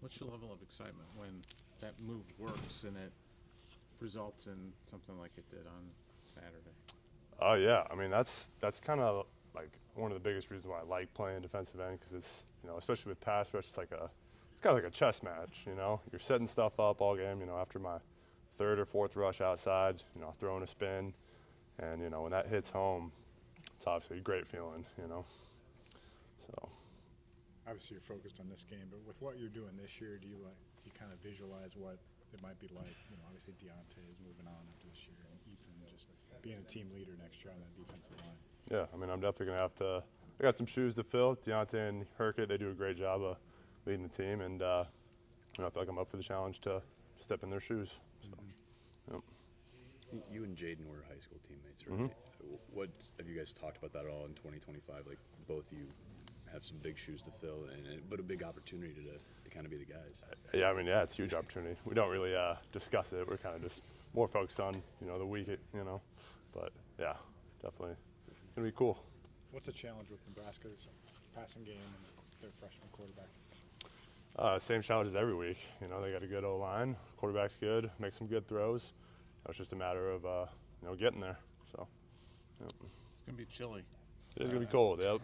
What's your level of excitement when that move works and it results in something like it did on Saturday? Oh yeah, I mean that's kind of like one of the biggest reasons why I like playing defensive end, because it's, especially with pass rush, it's kind of like a chess match. You're setting stuff up all game. After my third or fourth rush outside, throwing a spin, and when that hits home, it's obviously a great feeling. So. Obviously, you're focused on this game, but with what you're doing this year, do you kind of visualize what it might be like? Obviously Deontay is moving on after this year, and Ethan just being a team leader next year on that defensive line. Yeah, I mean, I'm definitely gonna have to. I got some shoes to fill. Deontay and Hawkeyes, they do a great job of leading the team, and I feel like I'm up for the challenge to step in their shoes. So, yep. You and Jaden were high school teammates, right? Mm-hmm. What have you guys talked about that at all in 2025? Like, both you have some big shoes to fill, but a big opportunity to kind of be the guys. Yeah, I mean, yeah, it's a huge opportunity. We don't really discuss it. We're kind of just more focused on, the week, But, yeah, definitely going to be cool. What's the challenge with Nebraska's passing game and their freshman quarterback? Same challenges every week. They got a good O-line. Quarterback's good, makes some good throws. It's just a matter of, getting there. So, yep. It's going to be chilly. It is going to be cold, yep.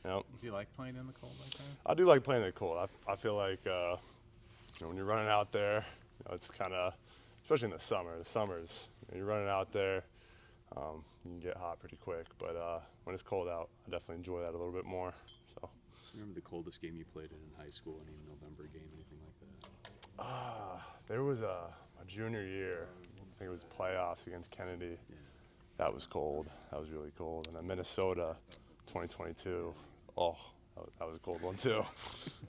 Yep. Do you like playing in the cold like that? I do like playing in the cold. I feel like, when you're running out there, it's kind of, especially in the summers, you're running out there, you can get hot pretty quick. But when it's cold out, I definitely enjoy that a little bit more. So. Remember the coldest game you played in high school? Any November game, anything like that? There was my junior year. I think it was playoffs against Kennedy. Yeah. That was cold. That was really cold. And then Minnesota, 2022. Oh, that was a cold one too.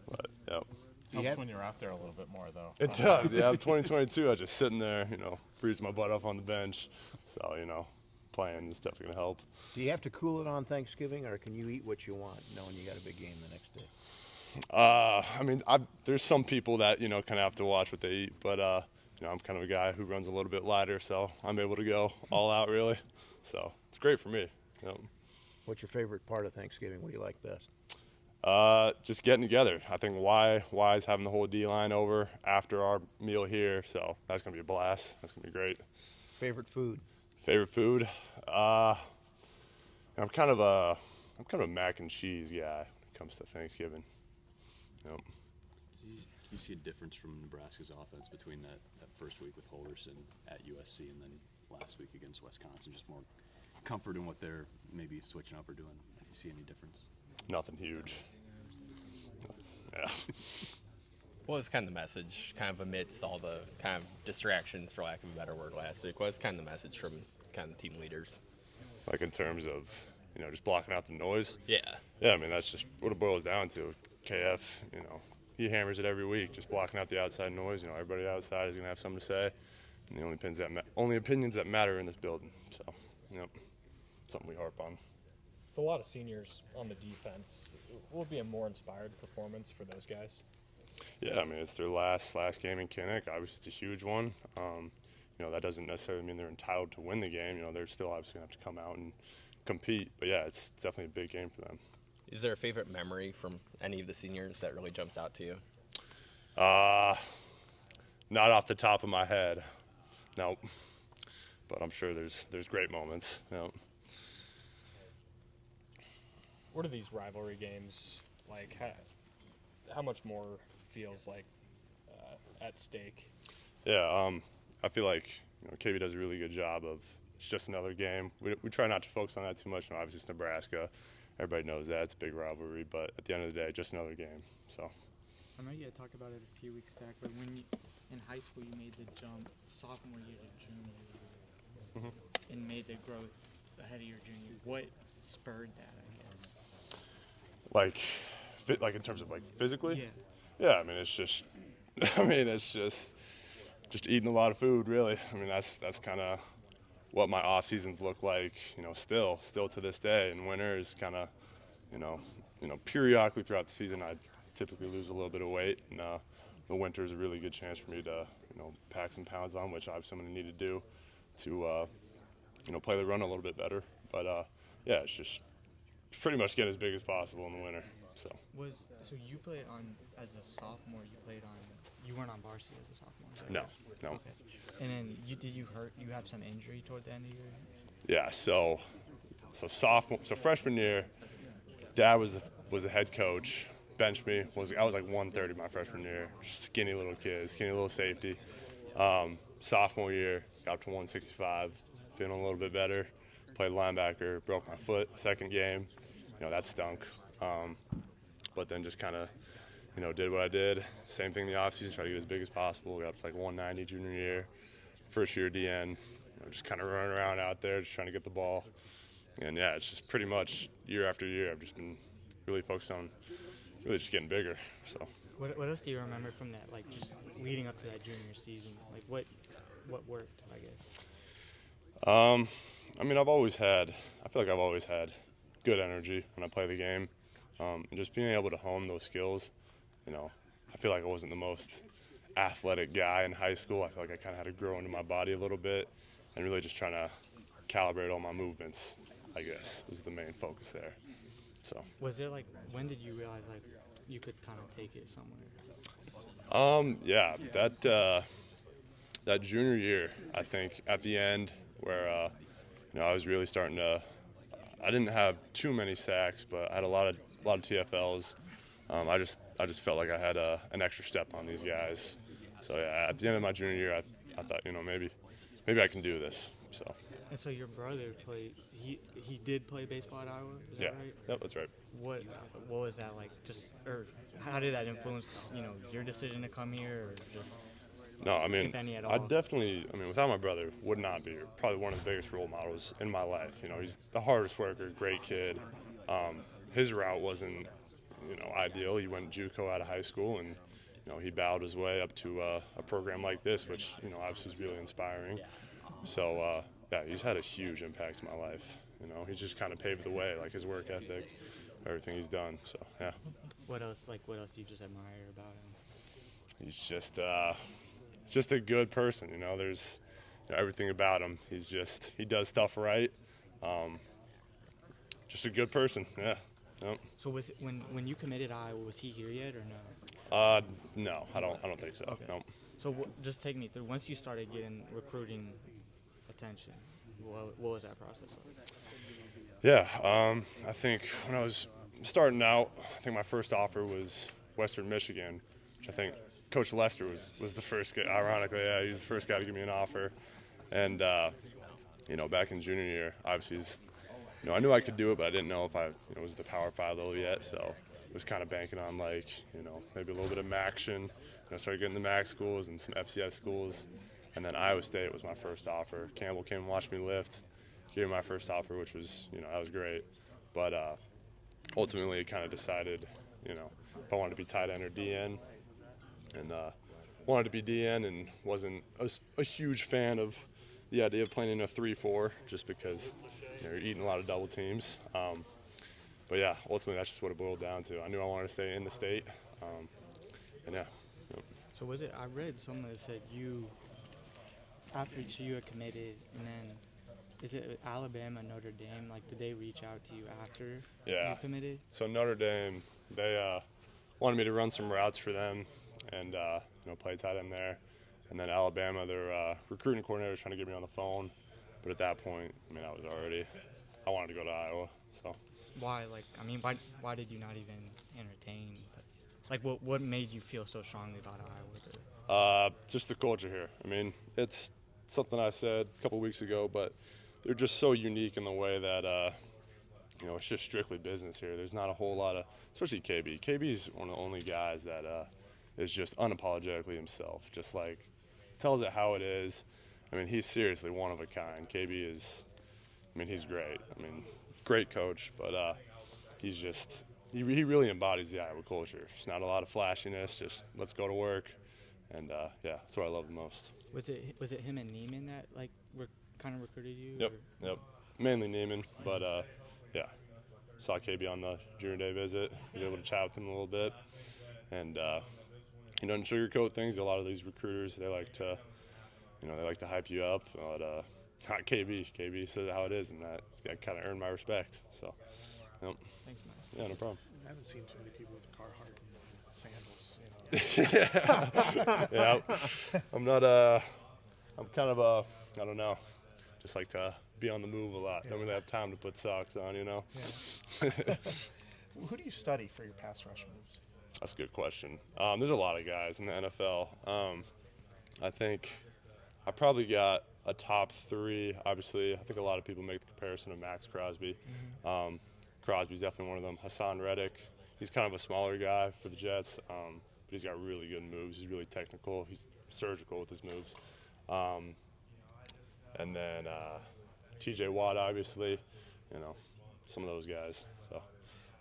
But yep. Helps when you're out there a little bit more, though. It does. Yeah, 2022. I was just sitting there, freezing my butt off on the bench. So playing is definitely gonna help. Do you have to cool it on Thanksgiving, or can you eat what you want, knowing you got a big game the next day? I mean, there's some people that kind of have to watch what they eat, but I'm kind of a guy who runs a little bit lighter, so I'm able to go all out really. So it's great for me. Yep. What's your favorite part of Thanksgiving? What do you like best? Just getting together. I think Y's having the whole D-line over after our meal here, so that's gonna be a blast. That's gonna be great. Favorite food? Favorite food? I'm kind of a mac and cheese guy when it comes to Thanksgiving. Yep. You see a difference from Nebraska's offense between that first week with Holderson at USC and then last week against Wisconsin? Just more comfort in what they're maybe switching up or doing. Do you see any difference? Nothing huge. Yeah. What was kind of the message, kind of amidst all the kind of distractions, for lack of a better word, last week? What was kind of the message from kind of the team leaders? Like in terms of, just blocking out the noise? Yeah. Yeah, I mean, that's just what it boils down to. KF, he hammers it every week, just blocking out the outside noise. Everybody outside is going to have something to say. And the only opinions that matter in this building. So, something we harp on. With a lot of seniors on the defense, will it be a more inspired performance for those guys? Yeah, I mean, it's their last game in Kinnick. Obviously, it's a huge one. That doesn't necessarily mean they're entitled to win the game. They're still obviously going to have to come out and compete. But, yeah, it's definitely a big game for them. Is there a favorite memory from any of the seniors that really jumps out to you? Not off the top of my head. Nope. But I'm sure there's great moments. Yep. What are these rivalry games like? How much more feels like at stake? Yeah, I feel like KB does a really good job of, it's just another game. We try not to focus on that too much. Obviously, it's Nebraska. Everybody knows that. It's a big rivalry. But at the end of the day, just another game. So. I know you had talked about it a few weeks back, but when in high school you made the jump sophomore year to junior year and made the growth ahead of your junior, what spurred that, I guess? Like in terms of physically? Yeah. Yeah, I mean, it's just eating a lot of food, really. I mean, that's kind of what my off seasons look like, still to this day. And winter is kind of, periodically throughout the season, I typically lose a little bit of weight. And the winter is a really good chance for me to, pack some pounds on, which obviously I'm going to need to do to, play the run a little bit better. But, yeah, it's just pretty much get as big as possible in the winter. So you played on, as a sophomore, you played on weren't on varsity as a sophomore. Right? No, no. Okay. And then you have some injury toward the end of the year? Yeah, so freshman year, Dad was a head coach, benched me. I was like 130 my freshman year, skinny little kid, skinny little safety. Sophomore year, got up to 165, feeling a little bit better. Played linebacker, broke my foot second game. That stunk. But then just kind of, did what I did. Same thing in the offseason, try to get as big as possible. Got up to like 190 junior year. First year DN, just kind of running around out there, just trying to get the ball. And yeah, it's just pretty much year after year, I've just been really focused on really just getting bigger. So. What else do you remember from that, like just leading up to that junior season? Like what worked, I guess? I mean, I feel like I've always had good energy when I play the game. And just being able to hone those skills, I feel like I wasn't the most athletic guy in high school. I feel like I kind of had to grow into my body a little bit and really just trying to calibrate all my movements, I guess, was the main focus there. So. Was there when did you realize you could kind of take it somewhere? Yeah, that junior year, I think at the end where, I was really starting to, I didn't have too many sacks, but I had a lot of TFLs. I just felt like I had an extra step on these guys. So yeah, at the end of my junior year, I thought, maybe I can do this. So. And so your brother played. He did play baseball at Iowa. Is Yeah, that right? Yep, that's right. What was that like? Or how did that influence your decision to come here, or just? No, I mean, if any at I all? definitely, without my brother, would not be probably one of the biggest role models in my life. He's the hardest worker, great kid. His route wasn't, ideal. He went JUCO out of high school, and he bowed his way up to a program like this, which obviously is really inspiring. So yeah, he's had a huge impact in my life. He's just kind of paved the way, like his work ethic, everything he's done. So yeah. What else do you just admire about him? He's just a good person. There's everything about him. He does stuff right. Just a good person. Yeah. Yep. So was it when you committed Iowa, was he here yet or no? No, I don't think so. Okay. No. So just take me through. Once you started getting recruiting attention, what was that process like? Yeah, I think when I was starting out, I think my first offer was Western Michigan, which I think Coach Lester was the first guy. Ironically, yeah, he was the first guy to give me an offer. And back in junior year, obviously, I knew I could do it, but I didn't know if I was the Power 5 level yet. So I was kind of banking on maybe a little bit of MACtion. Started getting the MAC schools and some FCS schools, and then Iowa State was my first offer. Campbell came and watched me lift, gave me my first offer, which was that was great. But ultimately, it kind of decided if I wanted to be tight end or DN, and wanted to be DN, and wasn't a huge fan of the idea of playing in a 3-4 just because you're eating a lot of double teams. But yeah, ultimately that's just what it boiled down to. I knew I wanted to stay in the state, and yeah. Yep. So was it? I read somewhere that said after you had committed, and then is it Alabama, Notre Dame? Did they reach out to you after you committed? So Notre Dame, they wanted me to run some routes for them, and play tight end there. And then Alabama, their recruiting coordinator was trying to get me on the phone, but at that point, I wanted to go to Iowa. So. Why? Why did you not even entertain? What made you feel so strongly about Iowa? Just the culture here. It's something I said a couple weeks ago, but they're just so unique in the way that, it's just strictly business here. There's not a whole lot of, especially KB. KB's one of the only guys that is just unapologetically himself, just tells it how it is. He's seriously one of a kind. KB is, he's great. Great coach, but he's just, he really embodies the Iowa culture. Just not a lot of flashiness, just let's go to work. And yeah, that's what I love the most. Was it him and Neiman that kind of recruited you? Yep. Mainly Neiman, but yeah, saw KB on the junior day visit. Was able to chat with him a little bit, and he doesn't sugarcoat things. A lot of these recruiters, they like to hype you up, but not KB. KB says how it is, and that kind of earned my respect. So, yep. Thanks, man. Yeah, no problem. I haven't seen too many people with Carhartt sandals. You know. Yeah. I'm not I'm kind of I don't know, just like to be on the move a lot. Don't really have time to put socks on, you know. Yeah. Who do you study for your pass rush moves? That's a good question. There's a lot of guys in the NFL. I think I probably got a top 3. Obviously, I think a lot of people make the comparison to Max Crosby. Crosby's definitely one of them. Hassan Reddick, he's kind of a smaller guy for the Jets, but he's got really good moves. He's really technical. He's surgical with his moves. And then TJ Watt, obviously, you know, some of those guys. So.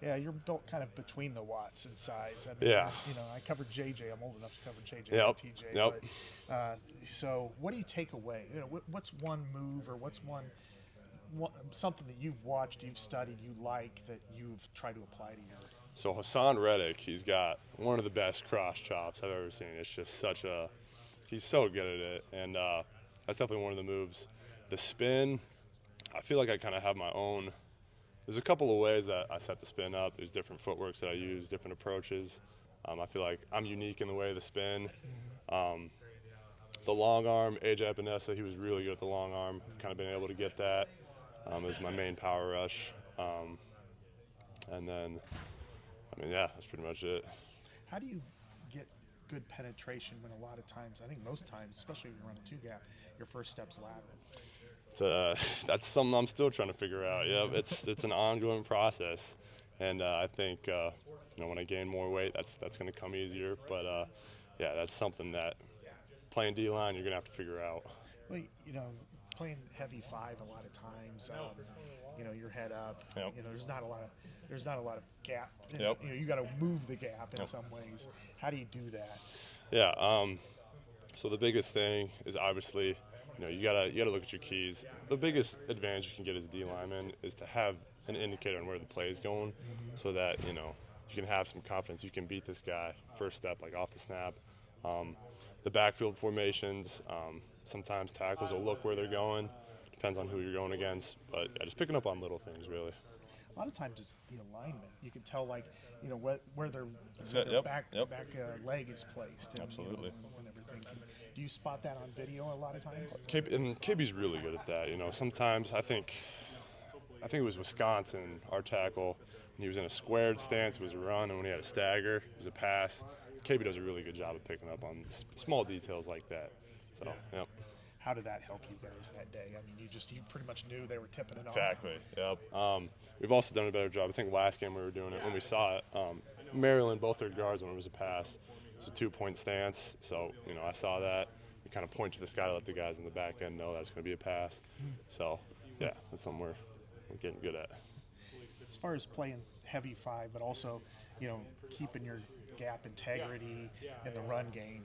Yeah, you're built kind of between the Watts in size. I mean, Yeah. You know, I covered JJ. I'm old enough to cover JJ Yep. and TJ. Yep. But, so what do you take away? You know, what's one move or what's one something that you've watched, you've studied, you like that you've tried to apply to your? So Hassan Reddick, he's got one of the best cross chops I've ever seen. It's just he's so good at it, and that's definitely one of the moves. The spin, I feel like I kind of have my own. There's a couple of ways that I set the spin up. There's different footworks that I use, different approaches. I feel like I'm unique in the way of the spin. The long arm, AJ Epinesa, he was really good at the long arm. I've kind of been able to get that as my main power rush. And then, I mean, yeah, that's pretty much it. How do you get good penetration when a lot of times, I think most times, especially when you run a 2-gap, your first step's lateral? That's something I'm still trying to figure out. Yeah, it's an ongoing process, and I think you know, when I gain more weight, that's going to come easier. But yeah, that's something that playing D-line you're going to have to figure out. Well, you know, playing heavy 5 a lot of times, you know, your head up. Yep. You know, there's not a lot of gap. Yep. You know, you got to move the gap in some ways. How do you do that? Yeah. So the biggest thing is obviously, you know, you gotta look at your keys. The biggest advantage you can get as a D lineman is to have an indicator on where the play is going, so that, you know, you can have some confidence. You can beat this guy first step, like off the snap. The backfield formations, sometimes tackles will look where they're going. Depends on who you're going against, but yeah, just picking up on little things really. A lot of times it's the alignment. You can tell, like, you know, where their Yep, back yep. leg is placed. And, Absolutely. You know, and everything. Do you spot that on video a lot of times? KB's really good at that. You know, sometimes I think it was Wisconsin, our tackle, and he was in a squared stance, it was a run, and when he had a stagger, it was a pass. KB does a really good job of picking up on small details like that. So, yep. How did that help you guys that day? I mean, you pretty much knew they were tipping it off. Exactly. Yep. We've also done a better job. I think last game we were doing it when we saw it. Maryland, both their guards when it was a pass. It was a 2-point stance. So, you know, I saw that. We kind of point to the sky to let the guys in the back end know that it's going to be a pass. So, yeah, that's something we're getting good at. As far as playing heavy 5, but also, you know, keeping your gap integrity in the run game,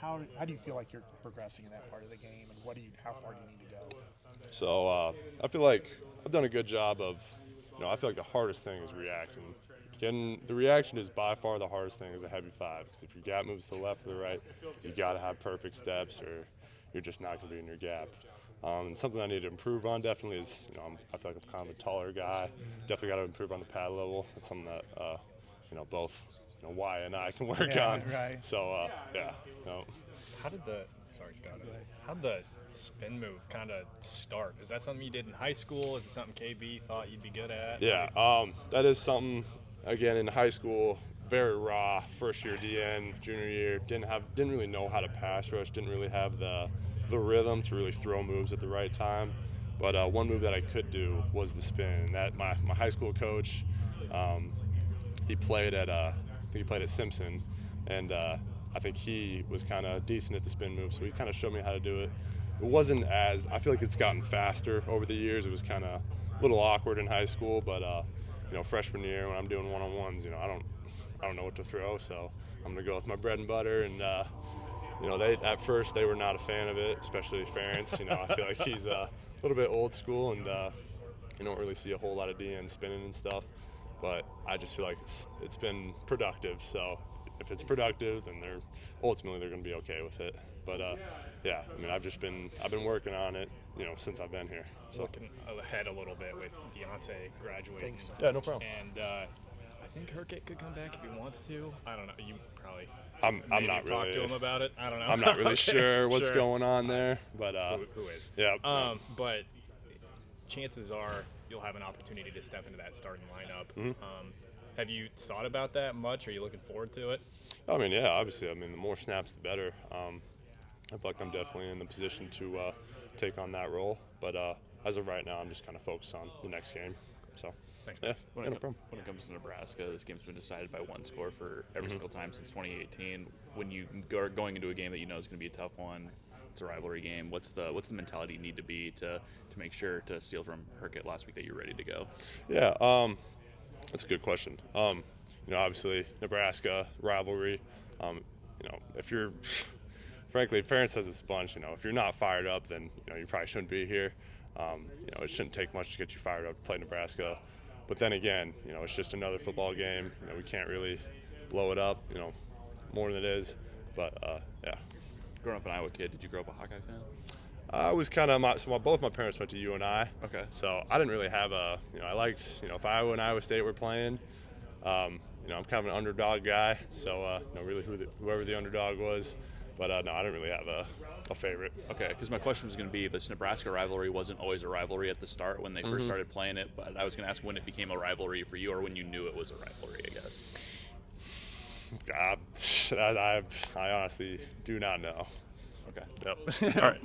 how do you feel like you're progressing in that part of the game, and how far do you need to go? So I feel like I've done a good job of, you know, I feel like the hardest thing is reacting. The reaction is by far the hardest thing as a heavy 5, because if your gap moves to the left or the right, you got to have perfect steps or you're just not going to be in your gap. And something I need to improve on definitely is, you know, I feel like I'm kind of a taller guy. Definitely got to improve on the pad level. That's something that, you know, both, you know, Y and I can work on. Right. So, yeah. No. How did the spin move kind of start? Is that something you did in high school? Is it something KB thought you'd be good at? Yeah, that is something, again, in high school, very raw, first year DN, junior year, didn't really know how to pass rush, didn't really have the rhythm to really throw moves at the right time. But one move that I could do was the spin. And that my high school coach, he played at Simpson, and I think he was kind of decent at the spin move, so he kind of showed me how to do it. It wasn't as, I feel like it's gotten faster over the years. It was kind of a little awkward in high school, but you know, freshman year when I'm doing one-on-ones, you know, I don't know what to throw, so I'm gonna go with my bread and butter. And you know, at first they were not a fan of it, especially Ferentz. You know, I feel like he's a little bit old school, and you don't really see a whole lot of DN spinning and stuff. But I just feel like it's been productive. So if it's productive, then they're ultimately going to be okay with it. But yeah, I mean, I've been working on it, you know, since I've been here. So Looking ahead a little bit with Deontay graduating. yeah, no problem. And I think Hurkett could come back if he wants to. I don't know. You probably I'm maybe not talk really. to him about it. I don't know. I'm not really Okay, sure what's sure. going on there, but Who is? yeah. But chances are you'll have an opportunity to step into that starting lineup. Have you thought about that much? Are you looking forward to it? I mean, yeah, obviously. I mean, the more snaps, the better. I feel like I'm definitely in the position to take on that role. But as of right now, I'm just kind of focused on the next game. So, Thanks. yeah, When no it, problem. when it comes to Nebraska, this game's been decided by one score for every single time since 2018. When you are going into a game that you know is going to be a tough one, it's a rivalry game. What's the mentality you need to be to make sure to steal from Hurkett last week that you're ready to go? Yeah, that's a good question. Obviously Nebraska rivalry. If you're, frankly, Ferentz says this a bunch. If you're not fired up, then you probably shouldn't be here. It shouldn't take much to get you fired up to play Nebraska. But then again, it's just another football game. We can't really blow it up, more than it is. But yeah. Growing up an Iowa kid, did you grow up a Hawkeye fan? I was kind of both my parents went to UNI. Okay. So I didn't really have I liked, if Iowa and Iowa State were playing, I'm kind of an underdog guy. So, really whoever the underdog was. But no, I didn't really have a favorite. Okay, because my question was going to be this Nebraska rivalry wasn't always a rivalry at the start when they first started playing it, but I was going to ask when it became a rivalry for you or when you knew it was a rivalry, I guess. I honestly do not know. Okay. Yep. All right.